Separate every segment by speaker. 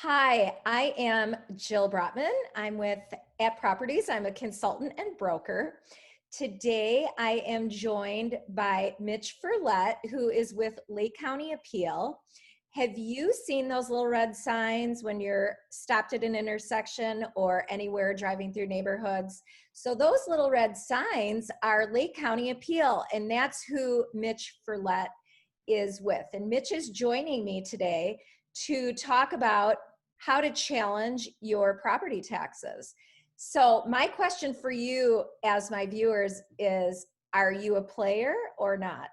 Speaker 1: Hi, I am Jill Brotman. I'm with At Properties. I'm a consultant and broker. Today, I am joined by Mitch who is with Lake County Appeal. Have you seen those little red signs when you're stopped at an intersection or anywhere driving through neighborhoods? So those little red signs are Lake County Appeal, and that's who Mitch is with. And Mitch is joining me today to talk about how to challenge your property taxes. So my question for you as my viewers is, are you a player or not?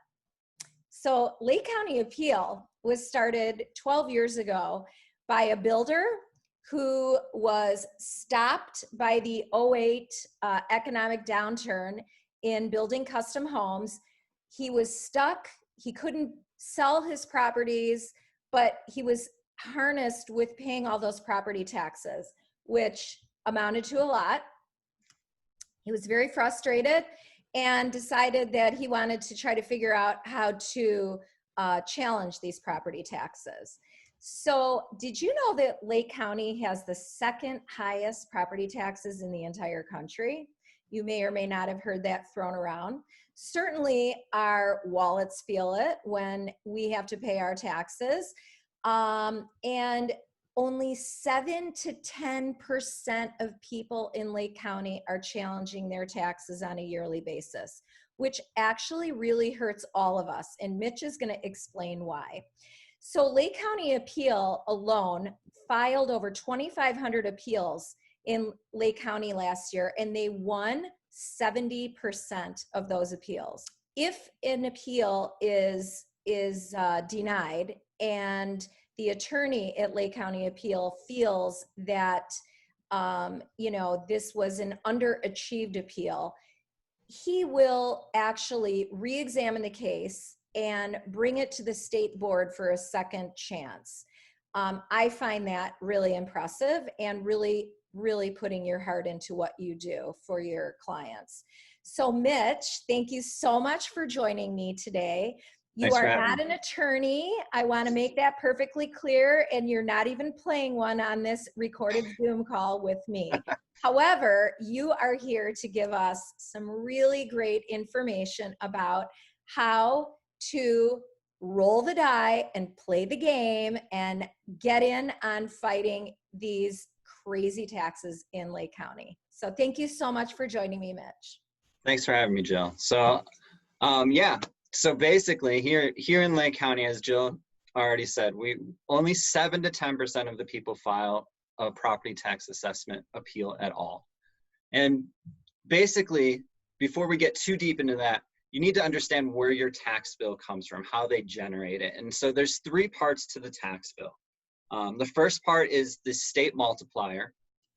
Speaker 1: So Lake County Appeal was started 12 years ago by a builder who was stopped by the '08 economic downturn in building custom homes. He was stuck. He couldn't sell his properties, but he was harnessed with paying all those property taxes, which amounted to a lot. He was very frustrated and decided that he wanted to try to figure out how to challenge these property taxes. So did you know that Lake County has the second highest property taxes in the entire country? You may or may not have heard that thrown around. Certainly our wallets feel it when we have to pay our taxes. And only 7 to 10% of people in Lake County are challenging their taxes on a yearly basis, which actually really hurts all of us. And Mitch is going to explain why. So Lake County Appeal alone filed over 2,500 appeals in Lake County last year, and they won 70% of those appeals. If an appeal is denied and the attorney at Lake County Appeal feels that this was an underachieved appeal, he will actually re-examine the case and bring it to the state board for a second chance. I find that really impressive and really putting your heart into what you do for your clients. So Mitch, thank you so much for joining me today. You are not an attorney. I want to make that perfectly clear, and you're not even playing one on this recorded Zoom call with me. However, you are here to give us some really great information about how to roll the die and play the game and get in on fighting these crazy taxes in Lake County. So thank you so much for joining me, Mitch.
Speaker 2: Thanks for having me, Jill. So, So basically, here in Lake County, as Jill already said, we only 7 to 10% of the people file a property tax assessment appeal at all. And basically, before we get too deep into that, you need to understand where your tax bill comes from, how they generate it. And so there's 3 parts to the tax bill. The first part is the state multiplier,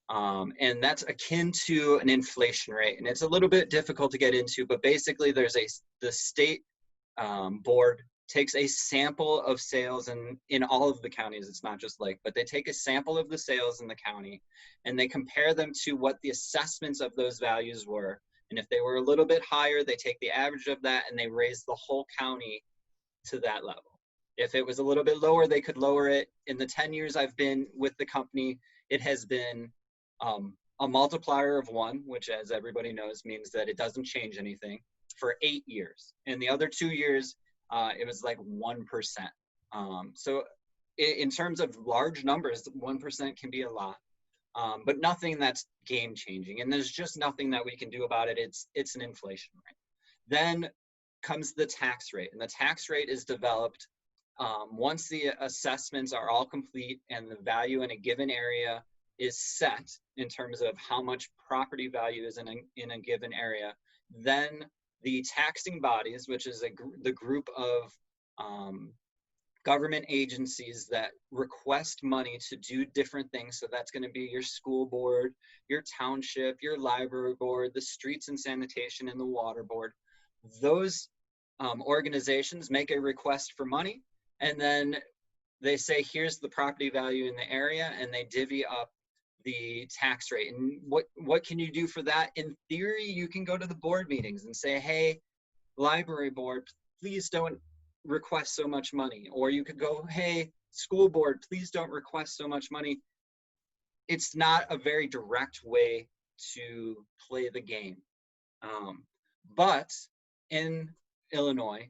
Speaker 2: and that's akin to an inflation rate. And it's a little bit difficult to get into, but basically the state board takes a sample of sales in all of the counties. It's not just Lake, but they take a sample of the sales in the county and they compare them to what the assessments of those values were. And if they were a little bit higher, they take the average of that and they raise the whole county to that level. If it was a little bit lower, they could lower it. In the 10 years I've been with the company, it has been a multiplier of 1, which, as everybody knows, means that it doesn't change anything, for 8 years. And the other 2 years, it was like 1%. So in terms of large numbers, 1% can be a lot, but nothing that's game changing. And there's just nothing that we can do about it. It's an inflation rate. Then comes the tax rate. And the tax rate is developed once the assessments are all complete and the value in a given area is set in terms of how much property value is in a given area. Then the taxing bodies, which is the group of government agencies that request money to do different things. So that's going to be your school board, your township, your library board, the streets and sanitation, and the water board. Those organizations make a request for money, and then they say, here's the property value in the area, and they divvy up the tax rate. And what can you do for that? In theory, you can go to the board meetings and say, hey, library board, please don't request so much money. Or you could go, hey, school board, please don't request so much money. It's not a very direct way to play the game. But in Illinois,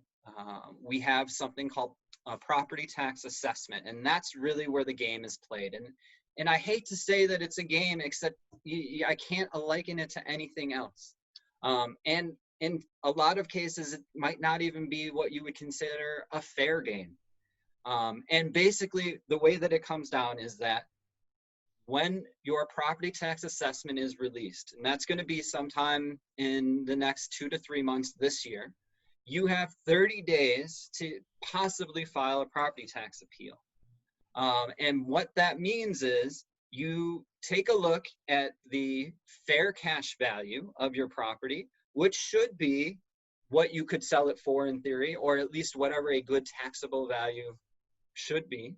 Speaker 2: we have something called a property tax assessment, and that's really where the game is played. And I hate to say that it's a game, except I can't liken it to anything else. And in a lot of cases, it might not even be what you would consider a fair game. And basically, the way that it comes down is that when your property tax assessment is released, and that's going to be sometime in the next 2 to 3 months this year, you have 30 days to possibly file a property tax appeal. And what that means is you take a look at the fair cash value of your property, which should be what you could sell it for in theory, or at least whatever a good taxable value should be.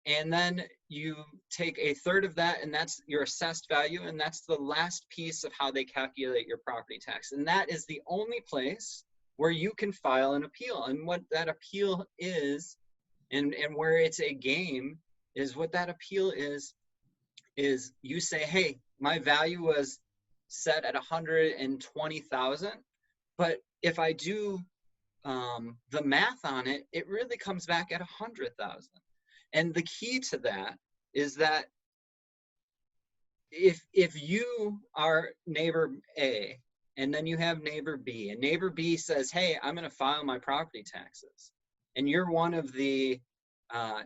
Speaker 2: And then you take a third of that, and that's your assessed value, and that's the last piece of how they calculate your property tax. And that is the only place where you can file an appeal. And what that appeal is, and where it's a game, is what that appeal is you say, hey, my value was set at 120,000, but if I do the math on it, it really comes back at 100,000. And the key to that is that if you are neighbor A, and then you have neighbor B, and neighbor B says, hey, I'm going to file my property taxes, and you're one of the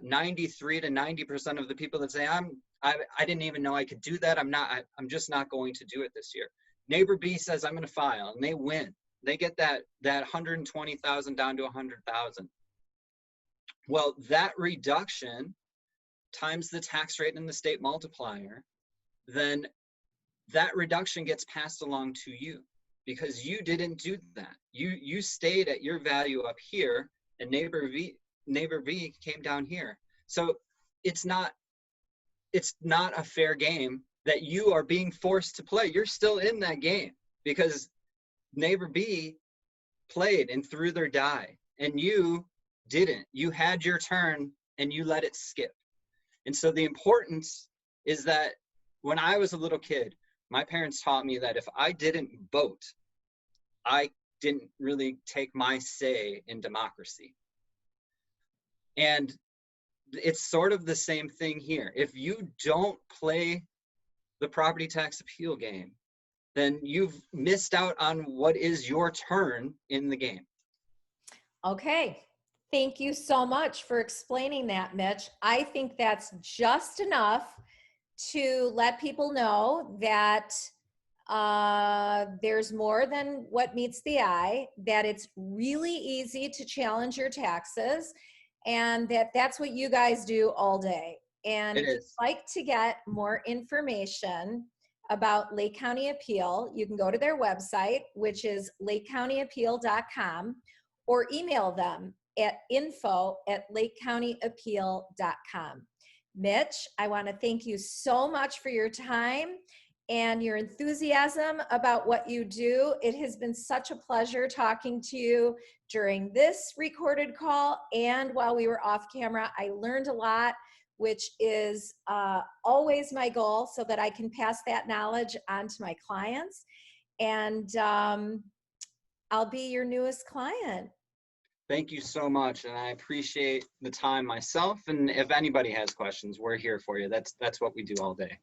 Speaker 2: 93 to 90% of the people that say, I didn't even know I could do that. I'm just not going to do it this year. Neighbor B says, I'm going to file, and they win. They get that 120,000 down to 100,000. Well, that reduction times the tax rate and the state multiplier, then that reduction gets passed along to you because you didn't do that. You stayed at your value up here, and neighbor B came down here. So it's not a fair game that you are being forced to play. You're still in that game because neighbor B played and threw their die, and you didn't. You had your turn and you let it skip. And so the importance is that when I was a little kid, my parents taught me that if I didn't vote, I didn't really take my say in democracy. And it's sort of the same thing here. If you don't play the property tax appeal game, then you've missed out on what is your turn in the game.
Speaker 1: Okay. Thank you so much for explaining that, Mitch. I think that's just enough to let people know that there's more than what meets the eye, that it's really easy to challenge your taxes, and that's what you guys do all day. And if you'd like to get more information about Lake County Appeal, you can go to their website, which is lakecountyappeal.com, or email them at info@lakecountyappeal.com. Mitch, I want to thank you so much for your time and your enthusiasm about what you do. It has been such a pleasure talking to you during this recorded call and while we were off camera. I learned a lot, which is always my goal, so that I can pass that knowledge on to my clients. And I'll be your newest client.
Speaker 2: Thank you so much, and I appreciate the time myself. And if anybody has questions, we're here for you. That's what we do all day.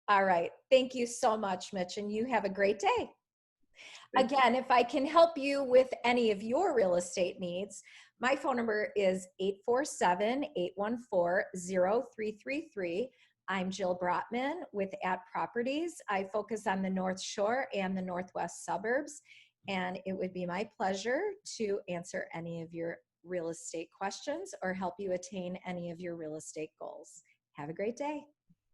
Speaker 1: All right. Thank you so much, Mitch, and you have a great day. Again, if I can help you with any of your real estate needs, my phone number is 847-814-0333. I'm Jill Brotman with @Properties. I focus on the North Shore and the Northwest suburbs, and it would be my pleasure to answer any of your real estate questions or help you attain any of your real estate goals. Have a great day.